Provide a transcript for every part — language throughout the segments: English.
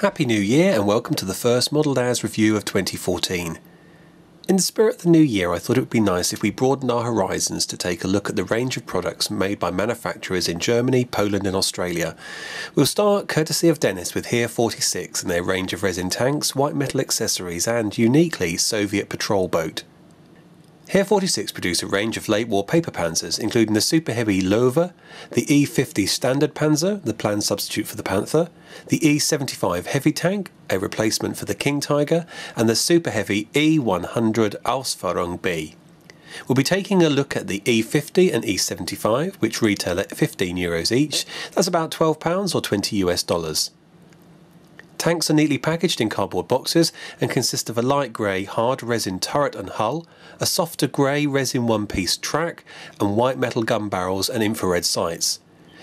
Happy New Year and welcome to the first Modelled As review of 2014. In the spirit of the new year, I thought it would be nice if we broadened our horizons to take a look at the range of products made by manufacturers in Germany, Poland and Australia. We'll start, courtesy of Dennis, with Heer 46 and their range of resin tanks, white metal accessories and, uniquely, Soviet patrol boat. Heer 46 produce a range of late war paper panzers, including the super heavy Löwe, the E-50 standard panzer, the planned substitute for the Panther, the E-75 heavy tank, a replacement for the King Tiger, and the super heavy E-100 Ausführung B. We'll be taking a look at the E-50 and E-75, which retail at €15 each. That's about £12 or $20 US. Tanks are neatly packaged in cardboard boxes and consist of a light grey hard resin turret and hull, a softer grey resin one-piece track, and white metal gun barrels and infrared sights.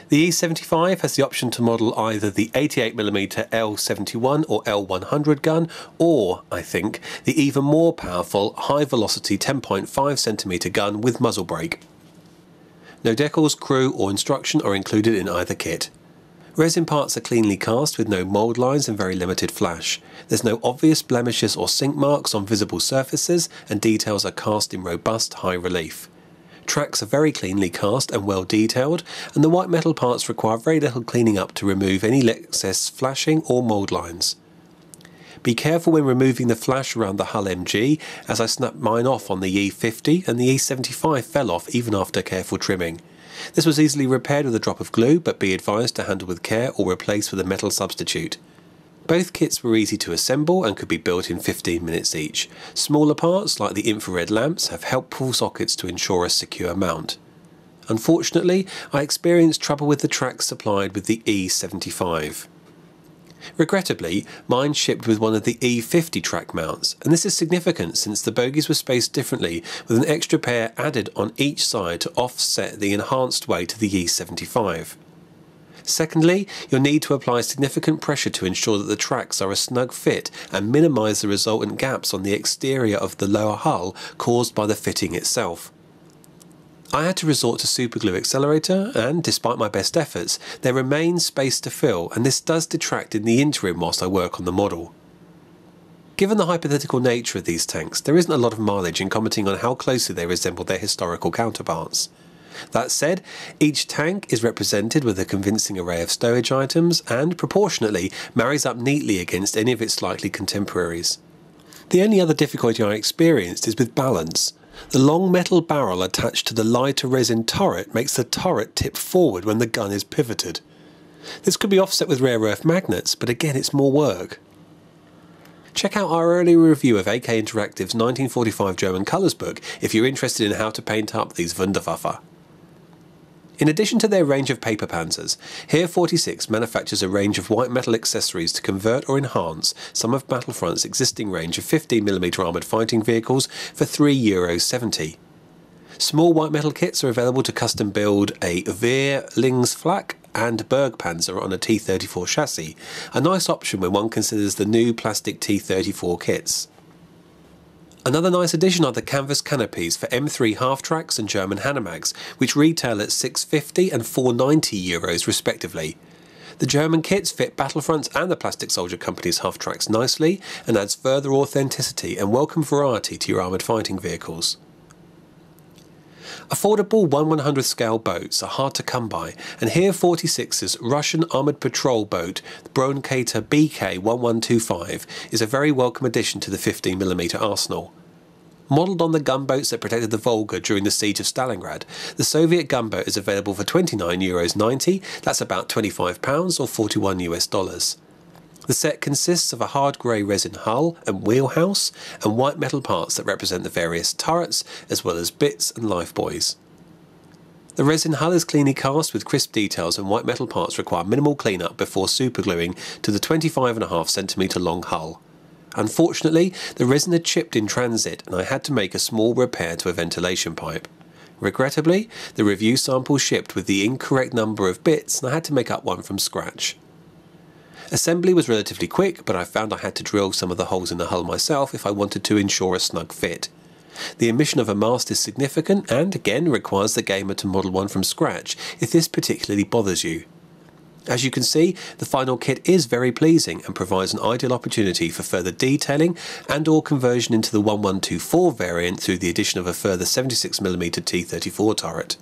The E-75 has the option to model either the 88mm L71 or L100 gun, or, I think, the even more powerful high-velocity 10.5cm gun with muzzle brake. No decals, crew or instruction are included in either kit. Resin parts are cleanly cast with no mould lines and very limited flash. There's no obvious blemishes or sink marks on visible surfaces, and details are cast in robust high relief. Tracks are very cleanly cast and well detailed, and the white metal parts require very little cleaning up to remove any excess flashing or mould lines. Be careful when removing the flash around the hull MG, as I snapped mine off on the E-50 and the E-75 fell off even after careful trimming. This was easily repaired with a drop of glue, but be advised to handle with care or replace with a metal substitute. Both kits were easy to assemble and could be built in 15 minutes each. Smaller parts, like the infrared lamps, have helpful sockets to ensure a secure mount. Unfortunately, I experienced trouble with the tracks supplied with the E-75. Regrettably, mine shipped with one of the E-50 track mounts, and this is significant since the bogies were spaced differently, with an extra pair added on each side to offset the enhanced weight of the E-75. Secondly, you'll need to apply significant pressure to ensure that the tracks are a snug fit and minimise the resultant gaps on the exterior of the lower hull caused by the fitting itself. I had to resort to superglue accelerator, and despite my best efforts, there remains space to fill, and this does detract in the interim whilst I work on the model. Given the hypothetical nature of these tanks, there isn't a lot of mileage in commenting on how closely they resemble their historical counterparts. That said, each tank is represented with a convincing array of stowage items and, proportionately, marries up neatly against any of its likely contemporaries. The only other difficulty I experienced is with balance. The long metal barrel attached to the lighter resin turret makes the turret tip forward when the gun is pivoted. This could be offset with rare earth magnets, but again it's more work. Check out our earlier review of AK Interactive's 1945 German colours book if you're interested in how to paint up these Wunderwaffe. In addition to their range of paper panzers, Heer 46 manufactures a range of white metal accessories to convert or enhance some of Battlefront's existing range of 15mm armoured fighting vehicles for €3.70. Small white metal kits are available to custom build a Wehr Linksflak and Bergpanzer on a T-34 chassis, a nice option when one considers the new plastic T-34 kits. Another nice addition are the canvas canopies for M3 half-tracks and German Hanemags, which retail at €6.50 and €4.90 respectively. The German kits fit Battlefront's and the Plastic Soldier Company's half-tracks nicely and adds further authenticity and welcome variety to your armoured fighting vehicles. Affordable 1/100th scale boats are hard to come by, and Heer 46's Russian armoured patrol boat, the Bronkater BK-1125, is a very welcome addition to the 15mm arsenal. Modelled on the gunboats that protected the Volga during the siege of Stalingrad, the Soviet gunboat is available for €29.90, that's about £25 or $41 US. The set consists of a hard grey resin hull and wheelhouse, and white metal parts that represent the various turrets, as well as bits and lifebuoys. The resin hull is cleanly cast with crisp details, and white metal parts require minimal cleanup before supergluing to the 25.5cm long hull. Unfortunately, the resin had chipped in transit and I had to make a small repair to a ventilation pipe. Regrettably, the review sample shipped with the incorrect number of bits and I had to make up one from scratch. Assembly was relatively quick, but I found I had to drill some of the holes in the hull myself if I wanted to ensure a snug fit. The omission of a mast is significant and, again, requires the gamer to model one from scratch if this particularly bothers you. As you can see, the final kit is very pleasing and provides an ideal opportunity for further detailing and or conversion into the 1124 variant through the addition of a further 76mm T-34 turret.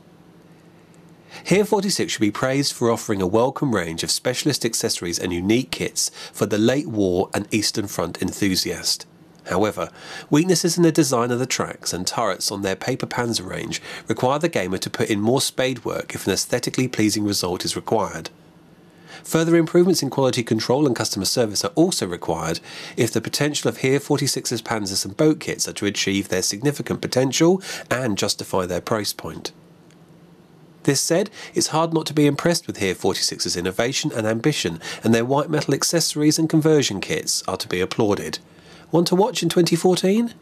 Heer 46 should be praised for offering a welcome range of specialist accessories and unique kits for the late war and Eastern Front enthusiast. However, weaknesses in the design of the tracks and turrets on their paper Panzer range require the gamer to put in more spade work if an aesthetically pleasing result is required. Further improvements in quality control and customer service are also required if the potential of Heer 46's Panzers and boat kits are to achieve their significant potential and justify their price point. This said, it's hard not to be impressed with Heer 46's innovation and ambition, and their white metal accessories and conversion kits are to be applauded. Want to watch in 2014?